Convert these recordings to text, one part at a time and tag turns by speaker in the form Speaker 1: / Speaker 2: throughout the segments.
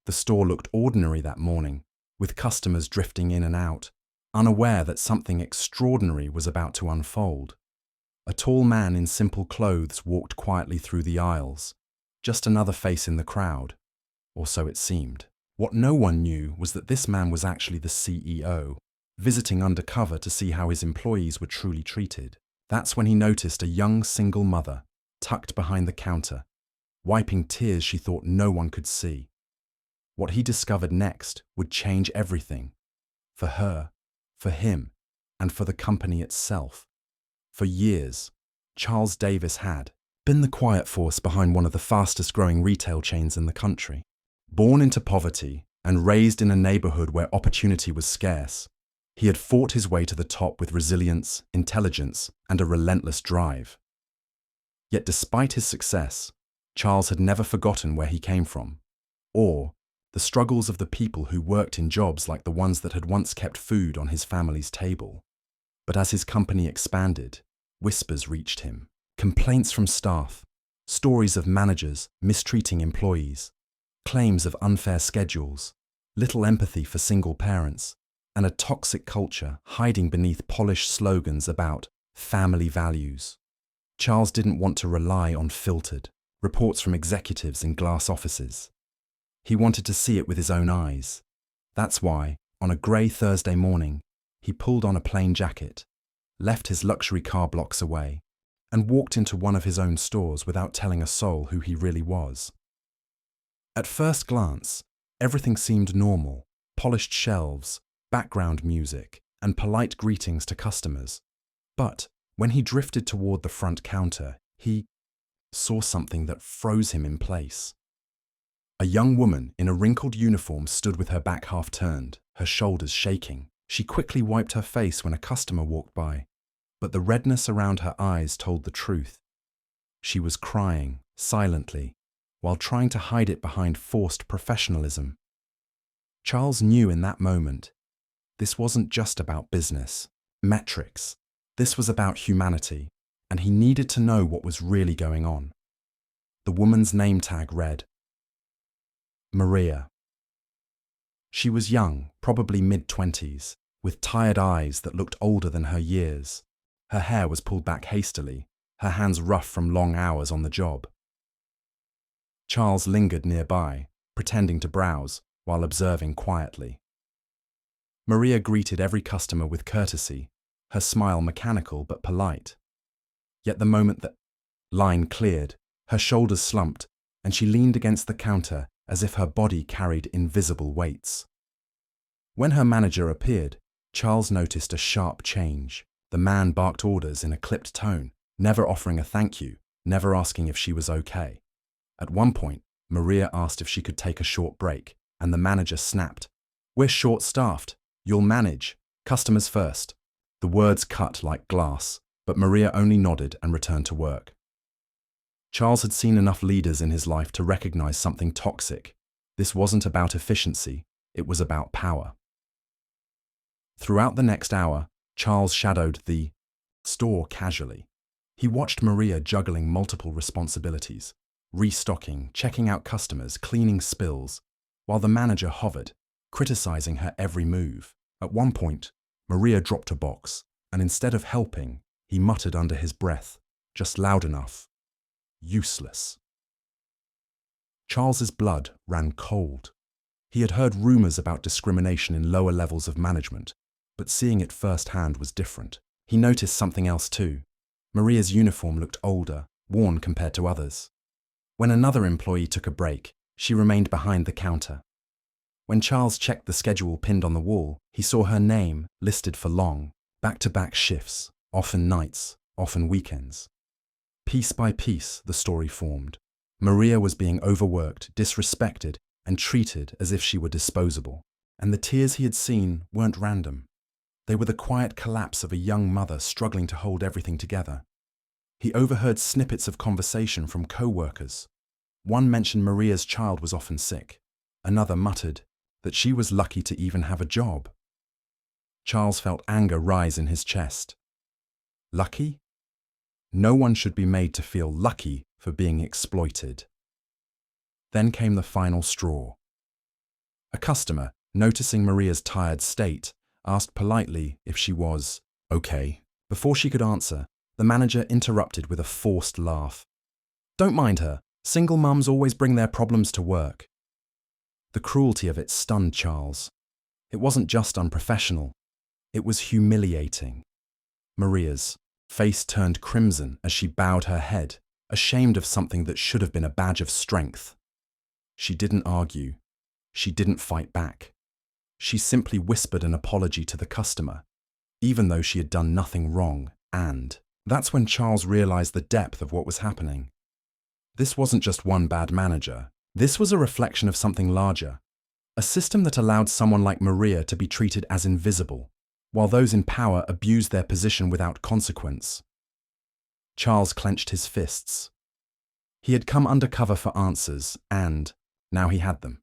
Speaker 1: The store looked ordinary that morning, with customers drifting in and out, unaware that something extraordinary was about to unfold. A tall man in simple clothes walked quietly through the aisles, just another face in the crowd, or so it seemed. What no one knew was that this man was actually the CEO, visiting undercover to see how his employees were truly treated. That's when he noticed a young single mother, tucked behind the counter, wiping tears she thought no one could see. What he discovered next would change everything. For her, for him, and for the company itself. For years, Charles Davis had been the quiet force behind one of the fastest-growing retail chains in the country. Born into poverty and raised in a neighborhood where opportunity was scarce, he had fought his way to the top with resilience, intelligence, and a relentless drive. Yet despite his success, Charles had never forgotten where he came from, or the struggles of the people who worked in jobs like the ones that had once kept food on his family's table. But as his company expanded, whispers reached him. Complaints from staff, stories of managers mistreating employees, claims of unfair schedules, little empathy for single parents, and a toxic culture hiding beneath polished slogans about family values. Charles didn't want to rely on filtered reports from executives in glass offices. He wanted to see it with his own eyes. That's why, on a grey Thursday morning, he pulled on a plain jacket, left his luxury car blocks away, and walked into one of his own stores without telling a soul who he really was. At first glance, everything seemed normal: polished shelves, background music, and polite greetings to customers. But when he drifted toward the front counter, he saw something that froze him in place. A young woman in a wrinkled uniform stood with her back half turned, her shoulders shaking. She quickly wiped her face when a customer walked by, but the redness around her eyes told the truth. She was crying, silently, while trying to hide it behind forced professionalism. Charles knew in that moment, this wasn't just about business, metrics. This was about humanity, and he needed to know what was really going on. The woman's name tag read, Maria. She was young, probably mid-20s, with tired eyes that looked older than her years. Her hair was pulled back hastily, her hands rough from long hours on the job. Charles lingered nearby, pretending to browse, while observing quietly. Maria greeted every customer with courtesy, her smile mechanical but polite. Yet the moment that line cleared, her shoulders slumped, and she leaned against the counter as if her body carried invisible weights. When her manager appeared, Charles noticed a sharp change. The man barked orders in a clipped tone, never offering a thank you, never asking if she was okay. At one point, Maria asked if she could take a short break, and the manager snapped, "We're short-staffed. You'll manage. Customers first." The words cut like glass, but Maria only nodded and returned to work. Charles had seen enough leaders in his life to recognize something toxic. This wasn't about efficiency, it was about power. Throughout the next hour, Charles shadowed the store casually. He watched Maria juggling multiple responsibilities, restocking, checking out customers, cleaning spills, while the manager hovered, criticizing her every move. At one point, Maria dropped a box, and instead of helping, he muttered under his breath, just loud enough, "Useless." Charles's blood ran cold. He had heard rumors about discrimination in lower levels of management, but seeing it firsthand was different. He noticed something else too. Maria's uniform looked older, worn compared to others. When another employee took a break, she remained behind the counter. When Charles checked the schedule pinned on the wall, he saw her name listed for long, back-to-back shifts, often nights, often weekends. Piece by piece, the story formed. Maria was being overworked, disrespected, and treated as if she were disposable. And the tears he had seen weren't random. They were the quiet collapse of a young mother struggling to hold everything together. He overheard snippets of conversation from co-workers. One mentioned Maria's child was often sick. Another muttered that she was lucky to even have a job. Charles felt anger rise in his chest. Lucky? No one should be made to feel lucky for being exploited. Then came the final straw. A customer, noticing Maria's tired state, asked politely if she was okay. Before she could answer, the manager interrupted with a forced laugh. "Don't mind her. Single mums always bring their problems to work." The cruelty of it stunned Charles. It wasn't just unprofessional. It was humiliating. Maria's face turned crimson as she bowed her head, ashamed of something that should have been a badge of strength. She didn't argue. She didn't fight back. She simply whispered an apology to the customer, even though she had done nothing wrong, and that's when Charles realized the depth of what was happening. This wasn't just one bad manager. This was a reflection of something larger, a system that allowed someone like Maria to be treated as invisible, while those in power abused their position without consequence. Charles clenched his fists. He had come undercover for answers, and now he had them.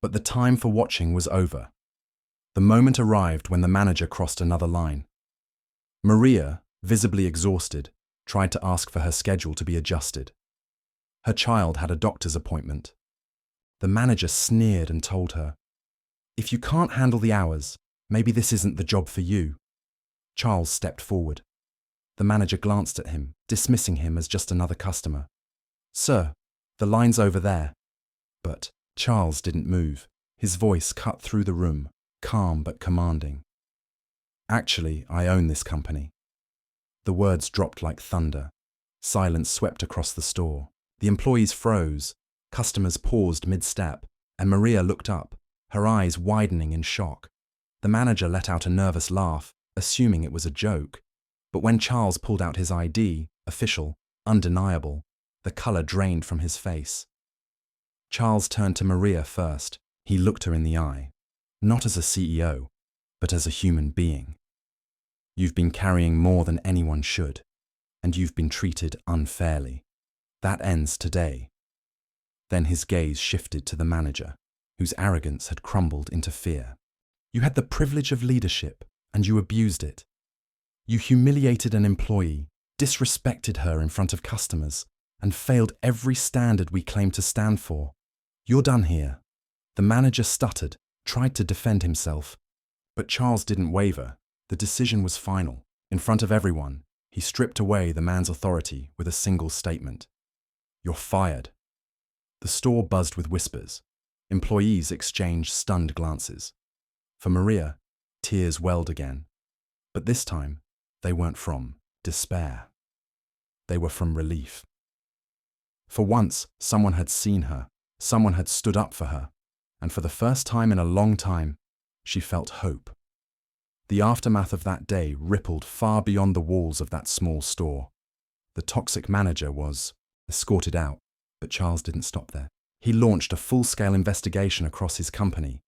Speaker 1: But the time for watching was over. The moment arrived when the manager crossed another line. Maria, visibly exhausted, tried to ask for her schedule to be adjusted. Her child had a doctor's appointment. The manager sneered and told her, "If you can't handle the hours, maybe this isn't the job for you." Charles stepped forward. The manager glanced at him, dismissing him as just another customer. "Sir, the line's over there." But Charles didn't move. His voice cut through the room, calm but commanding. "Actually, I own this company." The words dropped like thunder. Silence swept across the store. The employees froze, customers paused mid-step, and Maria looked up, her eyes widening in shock. The manager let out a nervous laugh, assuming it was a joke. But when Charles pulled out his ID, official, undeniable, the color drained from his face. Charles turned to Maria first. He looked her in the eye, not as a CEO, but as a human being. "You've been carrying more than anyone should, and you've been treated unfairly. That ends today." Then his gaze shifted to the manager, whose arrogance had crumbled into fear. "You had the privilege of leadership, and you abused it. You humiliated an employee, disrespected her in front of customers, and failed every standard we claim to stand for. You're done here." The manager stuttered, tried to defend himself, but Charles didn't waver. The decision was final. In front of everyone, he stripped away the man's authority with a single statement. "You're fired." The store buzzed with whispers. Employees exchanged stunned glances. For Maria, tears welled again. But this time, they weren't from despair. They were from relief. For once, someone had seen her. Someone had stood up for her. And for the first time in a long time, she felt hope. The aftermath of that day rippled far beyond the walls of that small store. The toxic manager was escorted out, but Charles didn't stop there. He launched a full-scale investigation across his company,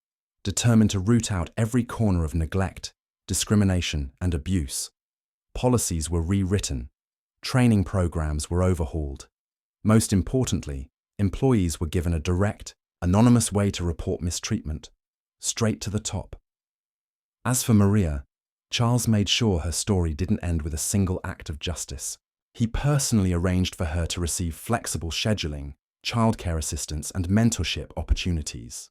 Speaker 1: determined to root out every corner of neglect, discrimination, and abuse. Policies were rewritten. Training programs were overhauled. Most importantly, employees were given a direct, anonymous way to report mistreatment, straight to the top. As for Maria, Charles made sure her story didn't end with a single act of justice. He personally arranged for her to receive flexible scheduling, childcare assistance, and mentorship opportunities.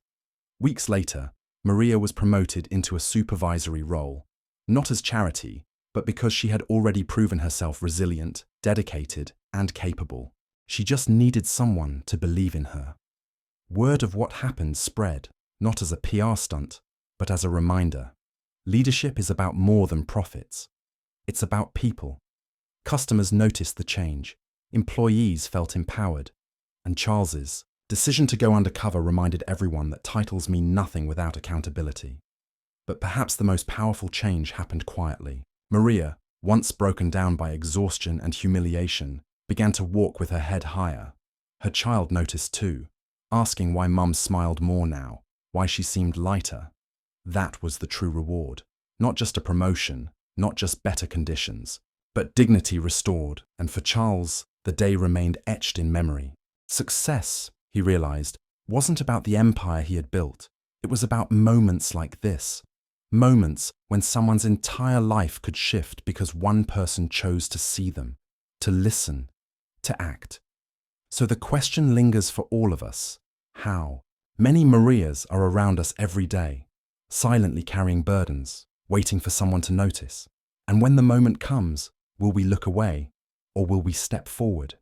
Speaker 1: Weeks later, Maria was promoted into a supervisory role, not as charity, but because she had already proven herself resilient, dedicated, and capable. She just needed someone to believe in her. Word of what happened spread, not as a PR stunt, but as a reminder. Leadership is about more than profits. It's about people. Customers noticed the change. Employees felt empowered. And Charles's decision to go undercover reminded everyone that titles mean nothing without accountability. But perhaps the most powerful change happened quietly. Maria, once broken down by exhaustion and humiliation, began to walk with her head higher. Her child noticed too, asking why Mum smiled more now, why she seemed lighter. That was the true reward. Not just a promotion, not just better conditions, but dignity restored, and for Charles, the day remained etched in memory. Success, he realized, wasn't about the empire he had built. It was about moments like this. Moments when someone's entire life could shift because one person chose to see them, to listen, to act. So the question lingers for all of us. How? Many Marias are around us every day, silently carrying burdens, waiting for someone to notice. And when the moment comes, will we look away or will we step forward?